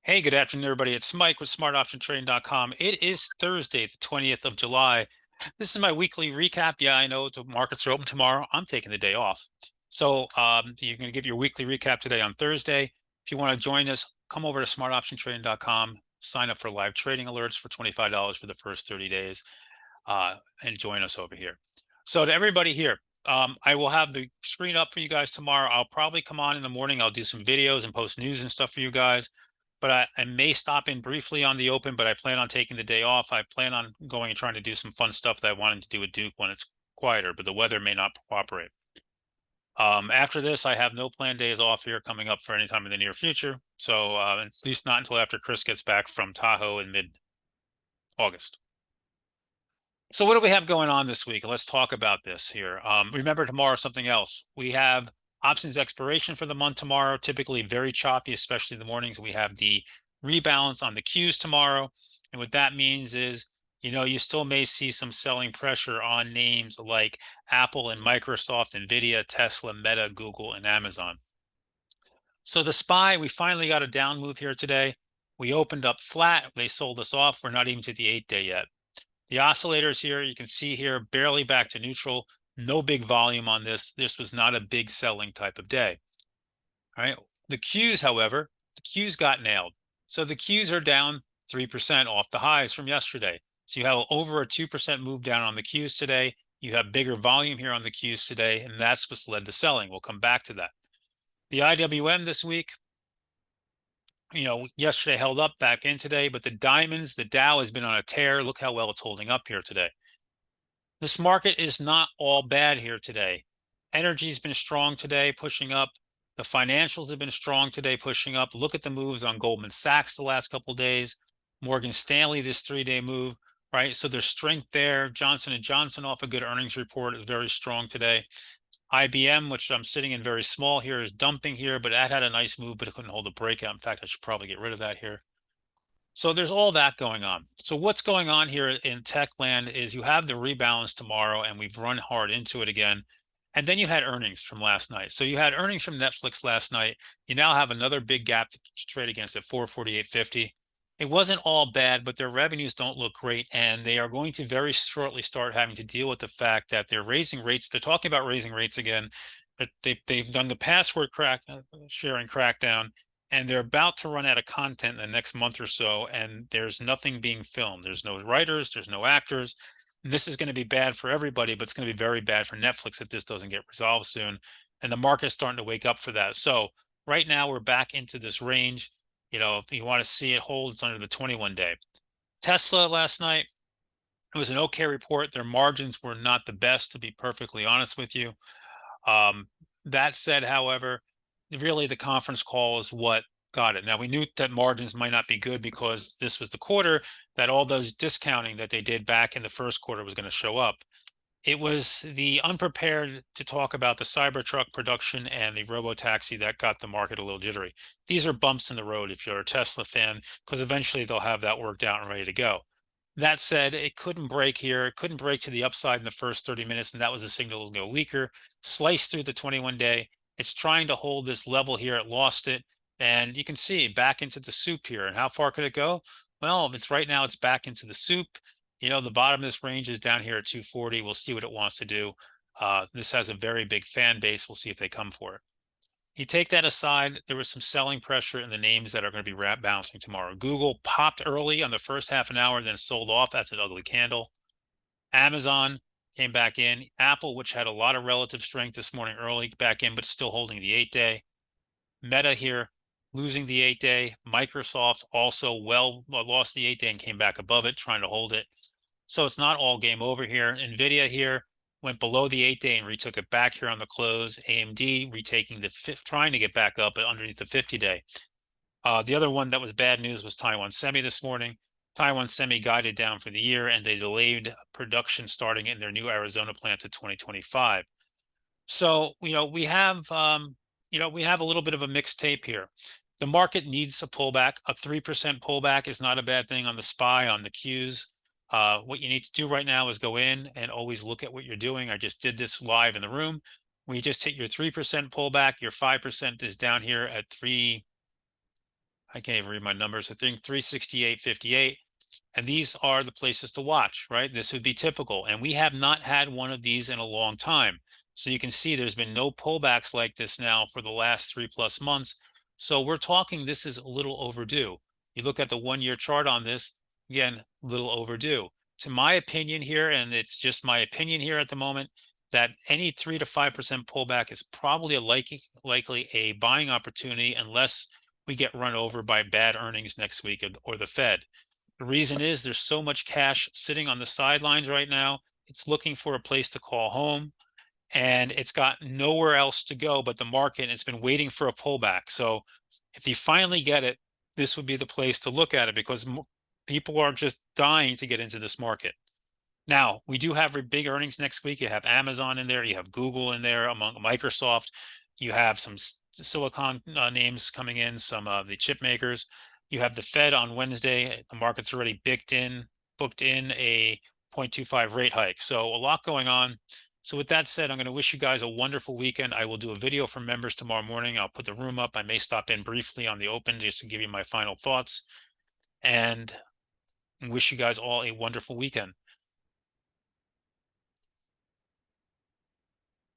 Hey, good afternoon, everybody. It's Mike with smartoptiontrading.com. It is Thursday, the 20th of July. This is my weekly recap. Yeah, I know the markets are open tomorrow. I'm taking the day off. So you're going to give your weekly recap today on Thursday. If you want to join us, come over to smartoptiontrading.com, sign up for live trading alerts for $25 for the first 30 days, and join us over here. So to everybody here, I will have the screen up for you guys tomorrow. I'll probably come on in the morning. I'll do some videos and post news and stuff for you guys. But I may stop in briefly on the open, but I plan on taking the day off. I plan on going and trying to do some fun stuff that I wanted to do with Duke when it's quieter, but the weather may not cooperate. After this, I have no planned days off here coming up for any time in the near future. So at least not until after Chris gets back from Tahoe in mid-August. So what do we have going on this week? Let's talk about this here. Remember tomorrow, something else. We have options expiration for the month tomorrow, typically very choppy, especially in the mornings. We have the rebalance on the Qs tomorrow. And what that means is, you still may see some selling pressure on names like Apple and Microsoft, Nvidia, Tesla, Meta, Google, and Amazon. So the SPY, we finally got a down move here today. We opened up flat. They sold us off. We're not even to the 8-day yet. The oscillators here, you can see here, barely back to neutral. No big volume on this. This was not a big selling type of day. All right. The Qs, however, the Qs got nailed. So the Qs are down 3% off the highs from yesterday. So you have over a 2% move down on the Qs today. You have bigger volume here on the Qs today, and that's what's led to selling. We'll come back to that. The IWM this week, yesterday held up back in today, but the diamonds, the Dow has been on a tear. Look how well it's holding up here today. This market is not all bad here today. Energy's been strong today, pushing up. The financials have been strong today, pushing up. Look at the moves on Goldman Sachs the last couple of days. Morgan Stanley, this 3-day move, right? So there's strength there. Johnson & Johnson off a good earnings report is very strong today. IBM, which I'm sitting in very small here, is dumping here, but that had a nice move, but it couldn't hold a breakout. In fact, I should probably get rid of that here. So there's all that going on. So what's going on here in tech land is you have the rebalance tomorrow, and we've run hard into it again. And then you had earnings from last night. So you had earnings from Netflix last night. You now have another big gap to trade against at 448.50. It wasn't all bad, but their revenues don't look great, and they are going to very shortly start having to deal with the fact that they're raising rates. They're talking about raising rates again. They've done the password sharing crackdown, and they're about to run out of content in the next month or so, and there's nothing being filmed. There's no writers, there's no actors. This is going to be bad for everybody, but it's going to be very bad for Netflix if this doesn't get resolved soon. And the market's starting to wake up for that. So right now we're back into this range. If you want to see it hold, it's under the 21-day. Tesla last night, it was an okay report. Their margins were not the best, to be perfectly honest with you. That said, however, really the conference call is what got it. Now, we knew that margins might not be good because this was the quarter that all those discounting that they did back in the first quarter was going to show up. It was the unprepared to talk about the Cybertruck production and the robotaxi that got the market a little jittery. These are bumps in the road if you're a Tesla fan, because eventually they'll have that worked out and ready to go. That said, it couldn't break here. It couldn't break to the upside in the first 30 minutes, and that was a signal to go weaker. Slice through the 21-day. It's trying to hold this level here. It lost it, and you can see back into the soup here. And how far could it go? Well, it's right now, it's back into the soup. The bottom of this range is down here at 240. We'll see what it wants to do. This has a very big fan base. We'll see if they come for it. You take that aside, there was some selling pressure in the names that are going to be bouncing tomorrow. Google popped early on the first half an hour, then sold off. That's an ugly candle. Amazon came back in. Apple, which had a lot of relative strength this morning early, back in, but still holding the 8-day. Meta here, losing the 8-day. Microsoft also lost the 8-day and came back above it, trying to hold it. So it's not all game over here. Nvidia here went below the 8-day and retook it back here on the close. AMD retaking trying to get back up underneath the 50-day. The other one that was bad news was Taiwan Semi this morning. Taiwan Semi guided down for the year, and they delayed production starting in their new Arizona plant to 2025. So, we have a little bit of a mixed tape here. The market needs a pullback. A 3% pullback is not a bad thing on the SPY, on the Qs. What you need to do right now is go in and always look at what you're doing. I just did this live in the room. We just hit your 3% pullback. Your 5% is down here at I can't even read my numbers. I think 368.58. And these are the places to watch, right? This would be typical. And we have not had one of these in a long time. So you can see there's been no pullbacks like this now for the last 3+ months. So we're talking, this is a little overdue. You look at the 1-year chart on this, again, little overdue. To my opinion here, and it's just my opinion here at the moment, that any 3 to 5% pullback is probably likely a buying opportunity unless we get run over by bad earnings next week or the Fed. The reason is there's so much cash sitting on the sidelines right now. It's looking for a place to call home, and it's got nowhere else to go but the market. And it's been waiting for a pullback. So if you finally get it, this would be the place to look at it, because people are just dying to get into this market. Now, we do have big earnings next week. You have Amazon in there, you have Google in there, among Microsoft. You have some silicon names coming in, some of the chip makers. You have the Fed on Wednesday. The market's already booked in a 0.25 rate hike. So a lot going on. So with that said, I'm going to wish you guys a wonderful weekend. I will do a video for members tomorrow morning. I'll put the room up. I may stop in briefly on the open just to give you my final thoughts, and wish you guys all a wonderful weekend.